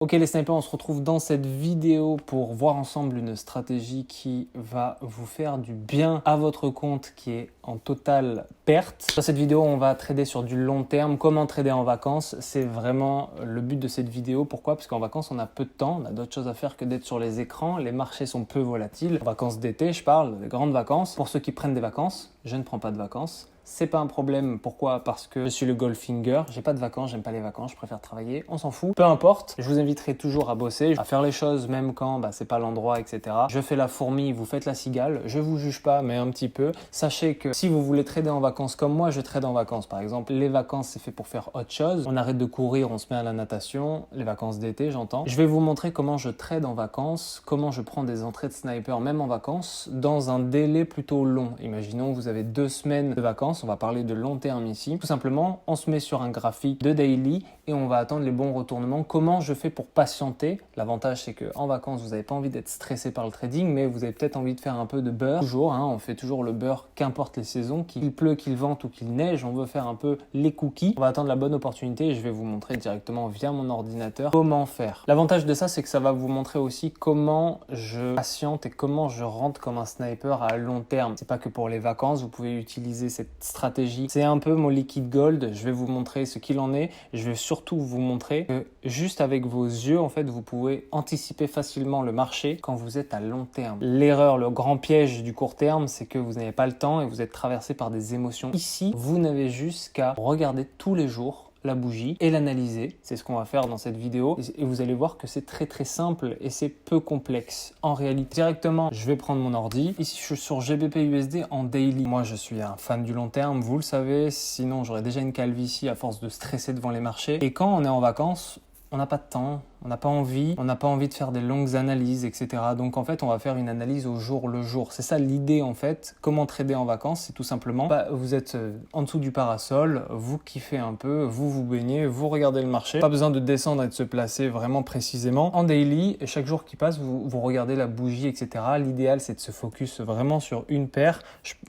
Ok les snipers, on se retrouve dans cette vidéo pour voir ensemble une stratégie qui va vous faire du bien à votre compte qui est en totale perte. Dans cette vidéo, on va trader sur du long terme. Comment trader en vacances? C'est vraiment le but de cette vidéo. Pourquoi? Parce qu'en vacances, on a peu de temps. On a d'autres choses à faire que d'être sur les écrans. Les marchés sont peu volatiles. En vacances d'été, je parle des grandes vacances. Pour ceux qui prennent des vacances, je ne prends pas de vacances. C'est pas un problème. Pourquoi? Parce que je suis le Goldfinger. J'ai pas de vacances, j'aime pas les vacances, je préfère travailler. On s'en fout. Peu importe. Je vous inviterai toujours à bosser, à faire les choses même quand c'est pas l'endroit, etc. Je fais la fourmi, vous faites la cigale. Je vous juge pas, mais un petit peu. Sachez que si vous voulez trader en vacances comme moi, je trade en vacances. Par exemple, les vacances, c'est fait pour faire autre chose. On arrête de courir, on se met à la natation. Les vacances d'été, j'entends. Je vais vous montrer comment je trade en vacances, comment je prends des entrées de sniper même en vacances dans un délai plutôt long. Imaginons que vous avez 2 semaines de vacances. On va parler de long terme ici. Tout simplement, on se met sur un graphique de daily et on va attendre les bons retournements. Comment je fais pour patienter? L'avantage, c'est qu'en vacances, vous n'avez pas envie d'être stressé par le trading, mais vous avez peut-être envie de faire un peu de beurre. Toujours, on fait toujours le beurre, qu'importe les saisons, qu'il pleut, qu'il vente ou qu'il neige, on veut faire un peu les cookies. On va attendre la bonne opportunité et je vais vous montrer directement via mon ordinateur comment faire. L'avantage de ça, c'est que ça va vous montrer aussi comment je patiente et comment je rentre comme un sniper à long terme. C'est pas que pour les vacances, vous pouvez utiliser cette stratégie. C'est un peu mon liquide gold. Je vais vous montrer ce qu'il en est. Je vais surtout vous montrer que juste avec vos yeux, en fait, vous pouvez anticiper facilement le marché quand vous êtes à long terme. L'erreur, le grand piège du court terme, c'est que vous n'avez pas le temps et vous êtes traversé par des émotions. Ici, vous n'avez juste qu'à regarder tous les jours la bougie et l'analyser. C'est ce qu'on va faire dans cette vidéo et vous allez voir que c'est très simple et c'est peu complexe. En réalité, directement, je vais prendre mon ordi. Ici, je suis sur GBP USD en daily. Moi, je suis un fan du long terme, vous le savez. Sinon, j'aurais déjà une calvitie à force de stresser devant les marchés. Et quand on est en vacances, on n'a pas de temps, on n'a pas envie de faire des longues analyses, etc. Donc en fait, on va faire une analyse au jour le jour. C'est ça l'idée en fait. Comment trader en vacances? C'est tout simplement, vous êtes en dessous du parasol, vous kiffez un peu, vous vous baignez, vous regardez le marché. Pas besoin de descendre et de se placer vraiment précisément. En daily, et chaque jour qui passe, vous regardez la bougie, etc. L'idéal, c'est de se focus vraiment sur une paire.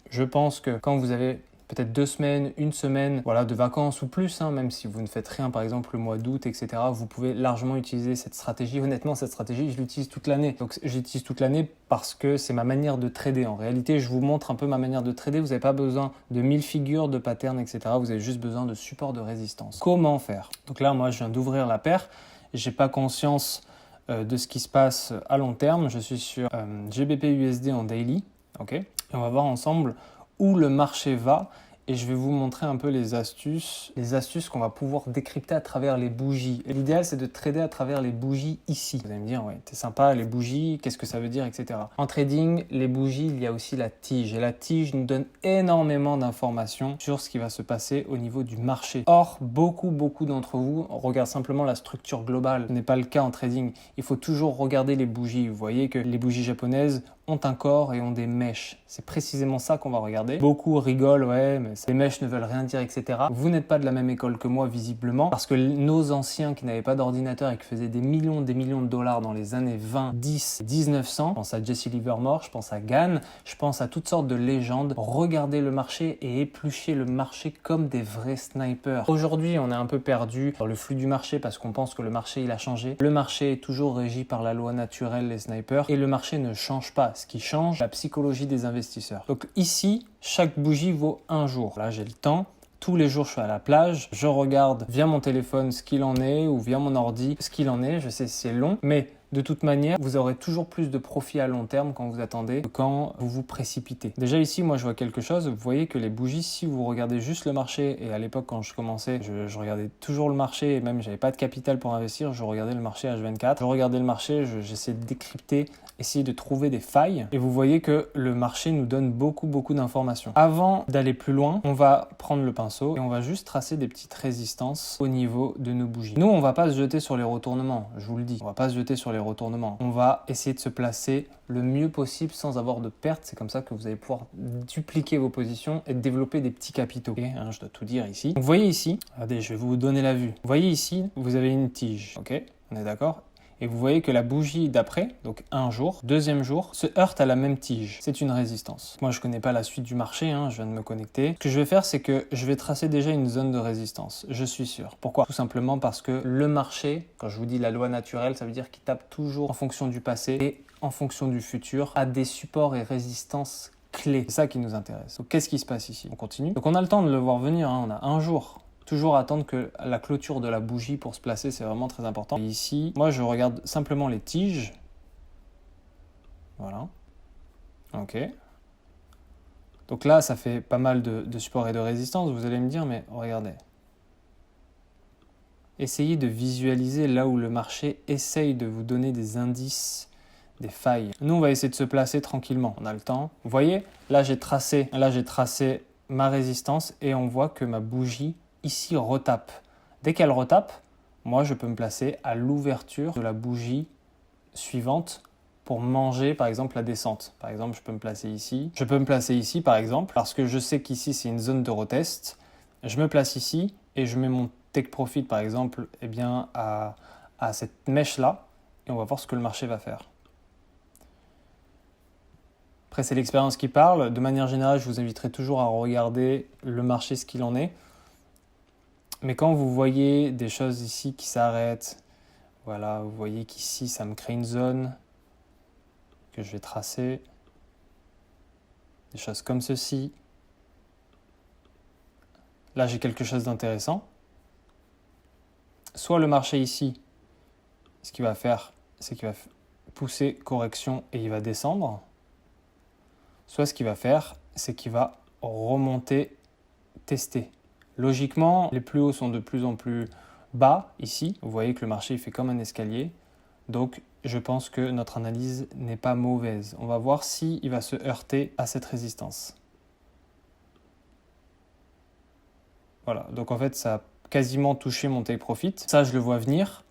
Je pense que quand vous avez peut-être 2 semaines, 1 semaine, voilà, de vacances ou plus, même si vous ne faites rien, par exemple le mois d'août, etc. Vous pouvez largement utiliser cette stratégie. Honnêtement, cette stratégie, je l'utilise toute l'année. Donc, j'utilise toute l'année parce que c'est ma manière de trader. En réalité, je vous montre un peu ma manière de trader. Vous n'avez pas besoin de 1000 figures, de patterns, etc. Vous avez juste besoin de support de résistance. Comment faire? Donc là, moi, je viens d'ouvrir la paire. J'ai pas conscience de ce qui se passe à long terme. Je suis sur GBP USD en daily, ok? Et on va voir ensemble où le marché va et je vais vous montrer un peu les astuces qu'on va pouvoir décrypter à travers les bougies. Et l'idéal, c'est de trader à travers les bougies ici. Vous allez me dire, ouais, t'es sympa, les bougies, qu'est-ce que ça veut dire, etc. En trading, les bougies, il y a aussi la tige. Et la tige nous donne énormément d'informations sur ce qui va se passer au niveau du marché. Or, beaucoup d'entre vous regardent simplement la structure globale. Ce n'est pas le cas en trading. Il faut toujours regarder les bougies. Vous voyez que les bougies japonaises ont un corps et ont des mèches. C'est précisément ça qu'on va regarder. Beaucoup rigolent, ouais, mais les mèches ne veulent rien dire, etc. Vous n'êtes pas de la même école que moi, visiblement, parce que nos anciens qui n'avaient pas d'ordinateur et qui faisaient des millions de dollars dans les années 20, 10, 1900, je pense à Jesse Livermore, je pense à Gann, je pense à toutes sortes de légendes, regarder le marché et éplucher le marché comme des vrais snipers. Aujourd'hui, on est un peu perdu dans le flux du marché parce qu'on pense que le marché, il a changé. Le marché est toujours régi par la loi naturelle, les snipers, et le marché ne change pas. Ce qui change, la psychologie des investisseurs. Donc ici, chaque bougie vaut 1 jour. Là, j'ai le temps. Tous les jours, je suis à la plage. Je regarde via mon téléphone ce qu'il en est ou via mon ordi ce qu'il en est. Je sais c'est long, mais de toute manière, vous aurez toujours plus de profit à long terme quand vous attendez que quand vous vous précipitez. Déjà ici, moi, je vois quelque chose. Vous voyez que les bougies, si vous regardez juste le marché, et à l'époque, quand je commençais, je regardais toujours le marché, et même j'avais pas de capital pour investir, je regardais le marché H24. Je regardais le marché, j'essayais de décrypter, essayer de trouver des failles. Et vous voyez que le marché nous donne beaucoup d'informations. Avant d'aller plus loin, on va prendre le pinceau et on va juste tracer des petites résistances au niveau de nos bougies. Nous, on va pas se jeter sur les retournements, je vous le dis. On va pas se jeter sur les retournements. On va essayer de se placer le mieux possible sans avoir de pertes. C'est comme ça que vous allez pouvoir dupliquer vos positions et développer des petits capitaux. Okay, je dois tout dire ici. Donc, vous voyez ici, regardez, je vais vous donner la vue. Vous voyez ici, vous avez une tige, ok? On est d'accord? Et vous voyez que la bougie d'après, donc un jour, deuxième jour, se heurte à la même tige. C'est une résistance. Moi, je ne connais pas la suite du marché, je viens de me connecter. Ce que je vais faire, c'est que je vais tracer déjà une zone de résistance. Je suis sûr. Pourquoi? Tout simplement parce que le marché, quand je vous dis la loi naturelle, ça veut dire qu'il tape toujours en fonction du passé et en fonction du futur, à des supports et résistances clés. C'est ça qui nous intéresse. Donc, qu'est-ce qui se passe ici? On continue. Donc, on a le temps de le voir venir. On a un jour. Toujours attendre que la clôture de la bougie pour se placer, c'est vraiment très important. Et ici, moi, je regarde simplement les tiges. Voilà. Ok. Donc là, ça fait pas mal de support et de résistance. Vous allez me dire, mais regardez. Essayez de visualiser là où le marché essaye de vous donner des indices, des failles. Nous, on va essayer de se placer tranquillement. On a le temps. Vous voyez, là, j'ai tracé ma résistance et on voit que ma bougie ici retape. Dès qu'elle retape, moi je peux me placer à l'ouverture de la bougie suivante pour manger par exemple la descente. Par exemple, je peux me placer ici. Je peux me placer ici par exemple parce que je sais qu'ici c'est une zone de retest. Je me place ici et je mets mon take profit par exemple à cette mèche là et on va voir ce que le marché va faire. Après, c'est l'expérience qui parle. De manière générale, je vous inviterai toujours à regarder le marché, ce qu'il en est. Mais quand vous voyez des choses ici qui s'arrêtent, voilà, vous voyez qu'ici, ça me crée une zone que je vais tracer. Des choses comme ceci. Là, j'ai quelque chose d'intéressant. Soit le marché ici, ce qu'il va faire, c'est qu'il va pousser correction et il va descendre. Soit ce qu'il va faire, c'est qu'il va remonter, tester. Logiquement, les plus hauts sont de plus en plus bas ici. Vous voyez que le marché fait comme un escalier. Donc, je pense que notre analyse n'est pas mauvaise. On va voir s'il va se heurter à cette résistance. Voilà, donc en fait, ça a quasiment touché mon take profit. Ça, je le vois venir.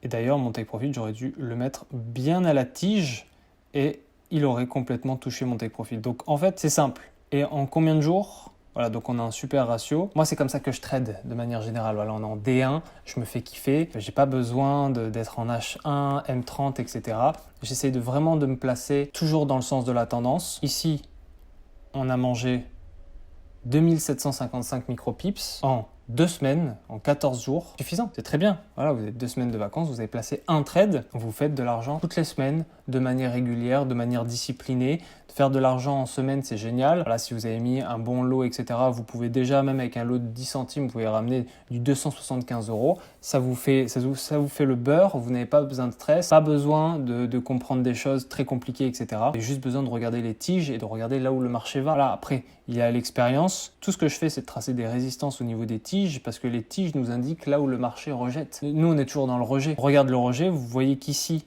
Et d'ailleurs, mon take profit, j'aurais dû le mettre bien à la tige et il aurait complètement touché mon take profit. Donc, en fait, c'est simple. Et en combien de jours ? Voilà, donc on a un super ratio. Moi, c'est comme ça que je trade de manière générale. Voilà, on est en D1, je me fais kiffer. J'ai pas besoin d'être en H1, M30, etc. J'essaie vraiment de me placer toujours dans le sens de la tendance. Ici, on a mangé 2755 micropips en 2 semaines, en 14 jours. Suffisant, c'est très bien. Voilà, vous avez 2 semaines de vacances, vous avez placé un trade. Vous faites de l'argent toutes les semaines, de manière régulière, de manière disciplinée. Faire de l'argent en semaine, c'est génial. Voilà, si vous avez mis un bon lot, etc., vous pouvez déjà, même avec un lot de 10 centimes, vous pouvez ramener du 275 €. Ça vous fait le beurre, vous n'avez pas besoin de stress, pas besoin de comprendre des choses très compliquées, etc. Vous avez juste besoin de regarder les tiges et de regarder là où le marché va. Voilà, après, il y a l'expérience. Tout ce que je fais, c'est de tracer des résistances au niveau des tiges parce que les tiges nous indiquent là où le marché rejette. Nous, on est toujours dans le rejet. On regarde le rejet, vous voyez qu'ici,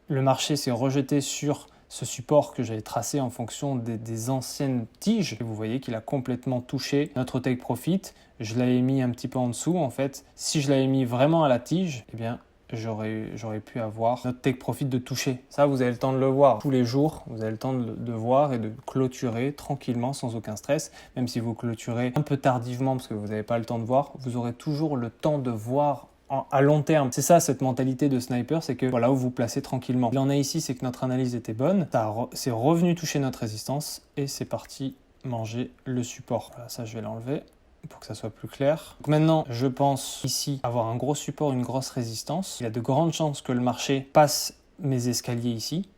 le marché s'est rejeté sur ce support que j'avais tracé en fonction des anciennes tiges. Et vous voyez qu'il a complètement touché notre take profit. Je l'avais mis un petit peu en dessous en fait. Si je l'avais mis vraiment à la tige, eh bien j'aurais pu avoir notre take profit de toucher. Ça, vous avez le temps de le voir. Tous les jours, vous avez le temps de voir et de clôturer tranquillement sans aucun stress. Même si vous clôturez un peu tardivement parce que vous n'avez pas le temps de voir, vous aurez toujours le temps de voir à long terme. C'est ça cette mentalité de sniper, c'est que voilà, vous vous placez tranquillement. Il en a ici, c'est que notre analyse était bonne, c'est revenu toucher notre résistance et c'est parti manger le support. Voilà, ça je vais l'enlever pour que ça soit plus clair. Donc maintenant, je pense ici avoir un gros support, une grosse résistance. Il y a de grandes chances que le marché passe mes escaliers ici.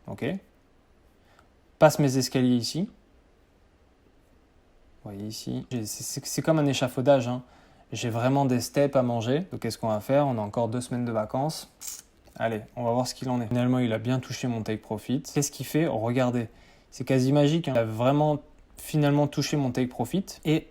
Ok. Passe mes escaliers ici. Vous voyez ici. C'est comme un échafaudage, J'ai vraiment des steps à manger. Donc, qu'est-ce qu'on va faire? On a encore 2 semaines de vacances. Allez, on va voir ce qu'il en est. Finalement, il a bien touché mon take profit. Qu'est-ce qu'il fait? Regardez, c'est quasi magique. Il a vraiment finalement touché mon take profit. Et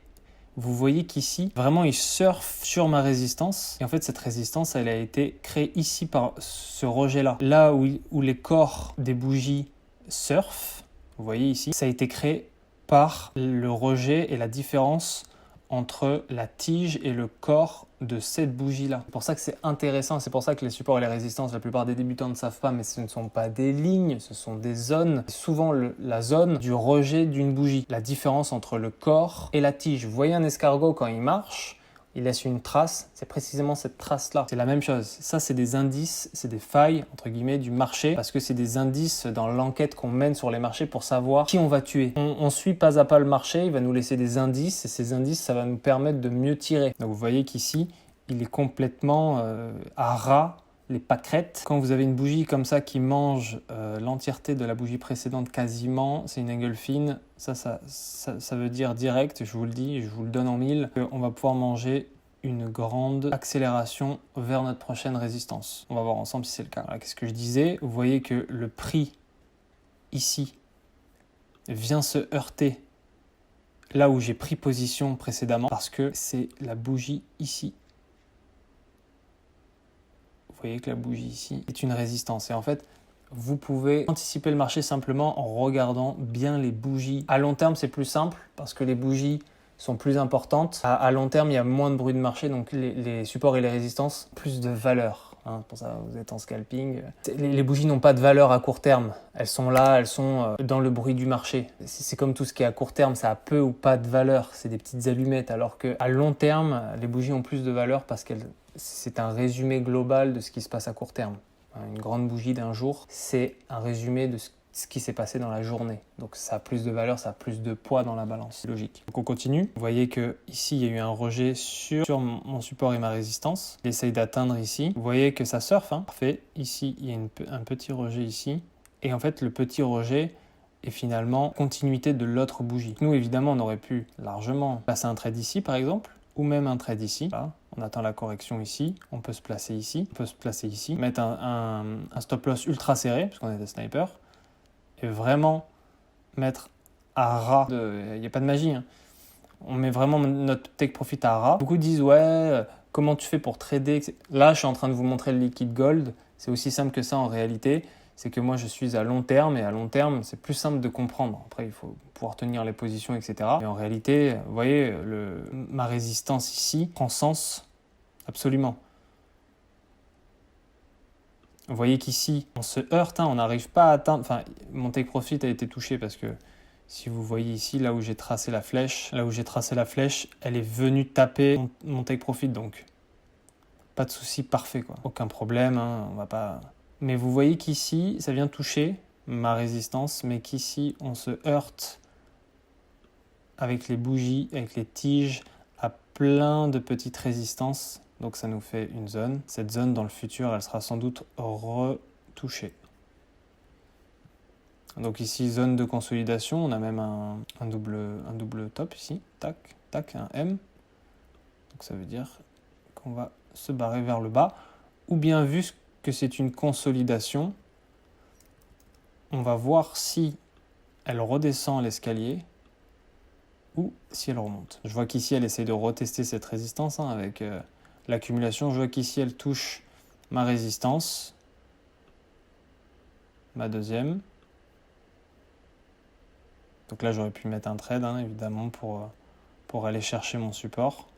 vous voyez qu'ici, vraiment, il surfe sur ma résistance. Et en fait, cette résistance, elle a été créée ici par ce rejet-là. Là où les corps des bougies surfent, vous voyez ici, ça a été créé par le rejet et la différence entre la tige et le corps de cette bougie-là. C'est pour ça que c'est intéressant, c'est pour ça que les supports et les résistances, la plupart des débutants ne savent pas, mais ce ne sont pas des lignes, ce sont des zones. C'est souvent la zone du rejet d'une bougie, la différence entre le corps et la tige. Vous voyez un escargot quand il marche, il laisse une trace, c'est précisément cette trace-là. C'est la même chose. Ça, c'est des indices, c'est des failles, entre guillemets, du marché, parce que c'est des indices dans l'enquête qu'on mène sur les marchés pour savoir qui on va tuer. On suit pas à pas le marché, il va nous laisser des indices, et ces indices, ça va nous permettre de mieux tirer. Donc, vous voyez qu'ici, il est complètement à ras, les pâquerettes. Quand vous avez une bougie comme ça qui mange l'entièreté de la bougie précédente quasiment, c'est une Engulfine, ça veut dire direct, je vous le dis, je vous le donne en mille, qu'on va pouvoir manger une grande accélération vers notre prochaine résistance. On va voir ensemble si c'est le cas. Qu'est-ce que je disais? Vous voyez que le prix ici vient se heurter là où j'ai pris position précédemment parce que c'est la bougie ici. Vous voyez que la bougie ici est une résistance. Et en fait, vous pouvez anticiper le marché simplement en regardant bien les bougies. À long terme, c'est plus simple parce que les bougies sont plus importantes. À long terme, il y a moins de bruit de marché, donc les supports et les résistances, plus de valeur. Pour ça, vous êtes en scalping. Les bougies n'ont pas de valeur à court terme. Elles sont là, elles sont dans le bruit du marché. C'est comme tout ce qui est à court terme, ça a peu ou pas de valeur. C'est des petites allumettes. Alors qu'à long terme, les bougies ont plus de valeur parce que c'est un résumé global de ce qui se passe à court terme. Une grande bougie d'un jour, c'est un résumé de ce qui s'est passé dans la journée. Donc ça a plus de valeur, ça a plus de poids dans la balance. C'est logique. Donc on continue. Vous voyez que ici il y a eu un rejet sur mon support et ma résistance. Il essaye d'atteindre ici. Vous voyez que ça surfe. Parfait. Ici il y a un petit rejet ici. Et en fait le petit rejet est finalement continuité de l'autre bougie. Nous évidemment on aurait pu largement passer un trade ici par exemple, ou même un trade ici. Là, on attend la correction ici, on peut se placer ici, mettre un stop loss ultra serré, parce qu'on est des snipers, et vraiment mettre à ras. Il n'y a pas de magie. On met vraiment notre take profit à ras. Beaucoup disent, ouais, comment tu fais pour trader? Là, je suis en train de vous montrer le liquid gold. C'est aussi simple que ça en réalité. C'est que moi, je suis à long terme, et à long terme, c'est plus simple de comprendre. Après, il faut pouvoir tenir les positions, etc. Et en réalité, vous voyez, ma résistance ici prend sens absolument. Vous voyez qu'ici, on se heurte, on n'arrive pas à atteindre... Enfin, mon take profit a été touché parce que si vous voyez ici, là où j'ai tracé la flèche, elle est venue taper mon take profit. Donc, pas de souci, parfait, quoi. Aucun problème, on va pas... Mais vous voyez qu'ici, ça vient toucher ma résistance, mais qu'ici, on se heurte avec les bougies, avec les tiges, à plein de petites résistances. Donc ça nous fait une zone. Cette zone, dans le futur, elle sera sans doute retouchée. Donc ici, zone de consolidation. On a même un double top ici. Tac, tac, un M. Donc ça veut dire qu'on va se barrer vers le bas. Ou bien, vu que c'est une consolidation, on va voir si elle redescend l'escalier ou si elle remonte. Je vois qu'ici, elle essaie de retester cette résistance avec... l'accumulation, je vois qu'ici elle touche ma résistance, ma deuxième. Donc là j'aurais pu mettre un trade évidemment pour aller chercher mon support.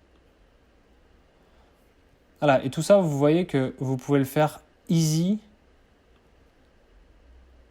Voilà, et tout ça vous voyez que vous pouvez le faire easy.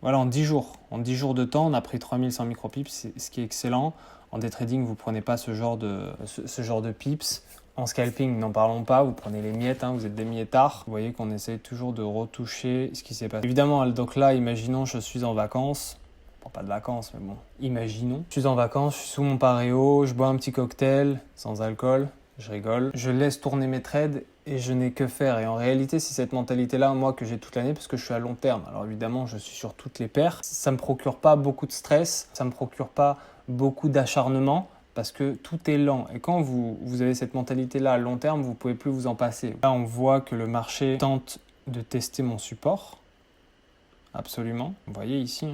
Voilà, en 10 jours. En 10 jours de temps, on a pris 3100 micropips, ce qui est excellent. En day trading, vous ne prenez pas ce genre de pips. En scalping, n'en parlons pas, vous prenez les miettes, vous êtes des miettards. Vous voyez qu'on essaie toujours de retoucher ce qui s'est passé. Évidemment, donc là, imaginons je suis en vacances. Bon, pas de vacances, mais bon, imaginons. Je suis en vacances, je suis sous mon paréo, je bois un petit cocktail sans alcool, je rigole. Je laisse tourner mes trades et je n'ai que faire. Et en réalité, c'est cette mentalité-là, moi, que j'ai toute l'année parce que je suis à long terme. Alors évidemment, je suis sur toutes les paires. Ça ne me procure pas beaucoup de stress, ça ne me procure pas beaucoup d'acharnement. Parce que tout est lent. Et quand vous avez cette mentalité-là à long terme, vous ne pouvez plus vous en passer. Là, on voit que le marché tente de tester mon support. Absolument. Vous voyez ici.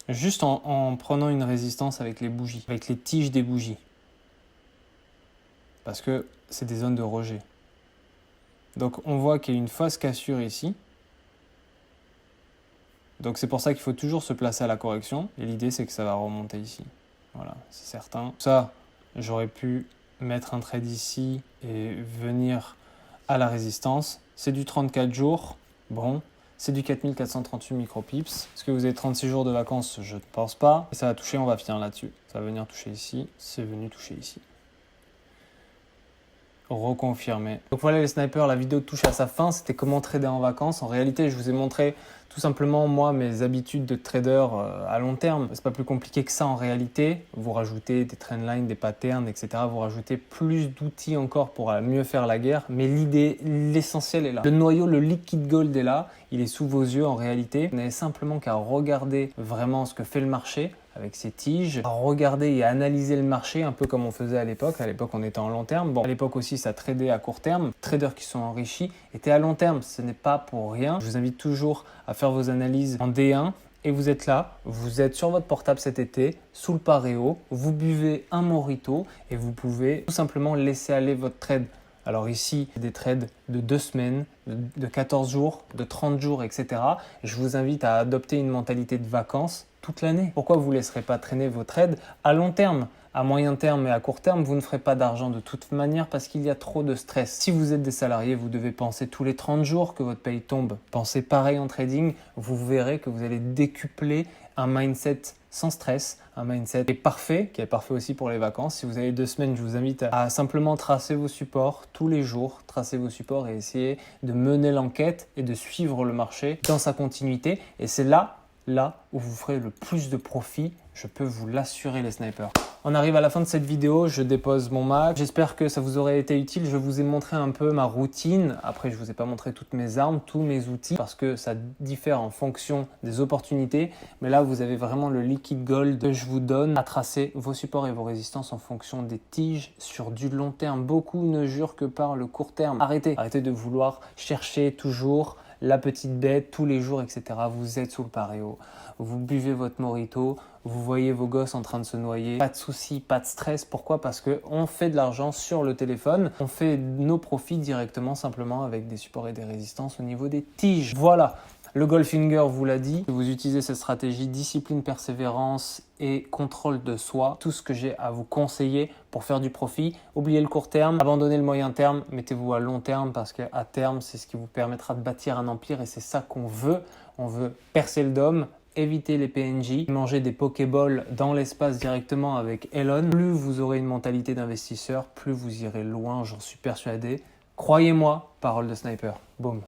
Juste en prenant une résistance avec les bougies, avec les tiges des bougies. Parce que c'est des zones de rejet. Donc, on voit qu'il y a une fausse cassure ici. Donc, c'est pour ça qu'il faut toujours se placer à la correction. Et l'idée, c'est que ça va remonter ici. Voilà, c'est certain. Ça, j'aurais pu mettre un trade ici et venir à la résistance. C'est du 34 jours. Bon, c'est du 4438 micropips. Est-ce que vous avez 36 jours de vacances? Je ne pense pas. Et ça va toucher, on va finir là-dessus. Ça va venir toucher ici. C'est venu toucher ici. reconfirmé. Donc voilà les snipers, la vidéo touche à sa fin. C'était comment trader en vacances. En réalité, je vous ai montré tout simplement moi mes habitudes de trader à long terme. C'est pas plus compliqué que ça en réalité. Vous rajoutez des trendlines, des patterns, etc. Vous rajoutez plus d'outils encore pour mieux faire la guerre. Mais l'idée, l'essentiel est là. Le noyau, le liquid gold est là. Il est sous vos yeux en réalité. Vous n'avez simplement qu'à regarder vraiment ce que fait le marché avec ses tiges, à regarder et à analyser le marché un peu comme on faisait à l'époque. À l'époque, on était en long terme. Bon, à l'époque aussi, ça tradait à court terme. Les traders qui sont enrichis étaient à long terme. Ce n'est pas pour rien. Je vous invite toujours à faire vos analyses en D1 et vous êtes là, vous êtes sur votre portable cet été, sous le paréo, vous buvez un mojito et vous pouvez tout simplement laisser aller votre trade. Alors ici, des trades de 2 semaines, de 14 jours, de 30 jours, etc. Je vous invite à adopter une mentalité de vacances toute l'année. Pourquoi vous ne laisserez pas traîner vos trades à long terme? À moyen terme et à court terme, vous ne ferez pas d'argent de toute manière parce qu'il y a trop de stress. Si vous êtes des salariés, vous devez penser tous les 30 jours que votre paye tombe. Pensez pareil en trading, vous verrez que vous allez décupler un mindset sans stress, un mindset qui est parfait aussi pour les vacances. Si vous avez 2 semaines, je vous invite à simplement tracer vos supports tous les jours, tracer vos supports et essayer de mener l'enquête et de suivre le marché dans sa continuité. Et c'est là où vous ferez le plus de profit, je peux vous l'assurer les snipers. On arrive à la fin de cette vidéo, je dépose mon Mac. J'espère que ça vous aurait été utile. Je vous ai montré un peu ma routine. Après, je ne vous ai pas montré toutes mes armes, tous mes outils, parce que ça diffère en fonction des opportunités. Mais là, vous avez vraiment le liquid gold que je vous donne à tracer vos supports et vos résistances en fonction des tiges sur du long terme. Beaucoup ne jurent que par le court terme. Arrêtez de vouloir chercher toujours la petite bête tous les jours, etc. Vous êtes sous le paréo, vous buvez votre mojito, vous voyez vos gosses en train de se noyer. Pas de soucis, pas de stress. Pourquoi? Parce qu'on fait de l'argent sur le téléphone. On fait nos profits directement simplement avec des supports et des résistances au niveau des tiges. Voilà. Le Goldfinger vous l'a dit, vous utilisez cette stratégie, discipline, persévérance et contrôle de soi. Tout ce que j'ai à vous conseiller pour faire du profit. Oubliez le court terme, abandonnez le moyen terme, mettez-vous à long terme parce qu'à terme, c'est ce qui vous permettra de bâtir un empire et c'est ça qu'on veut. On veut percer le dôme, éviter les PNJ, manger des Pokéballs dans l'espace directement avec Elon. Plus vous aurez une mentalité d'investisseur, plus vous irez loin, j'en suis persuadé. Croyez-moi, parole de sniper. Boum.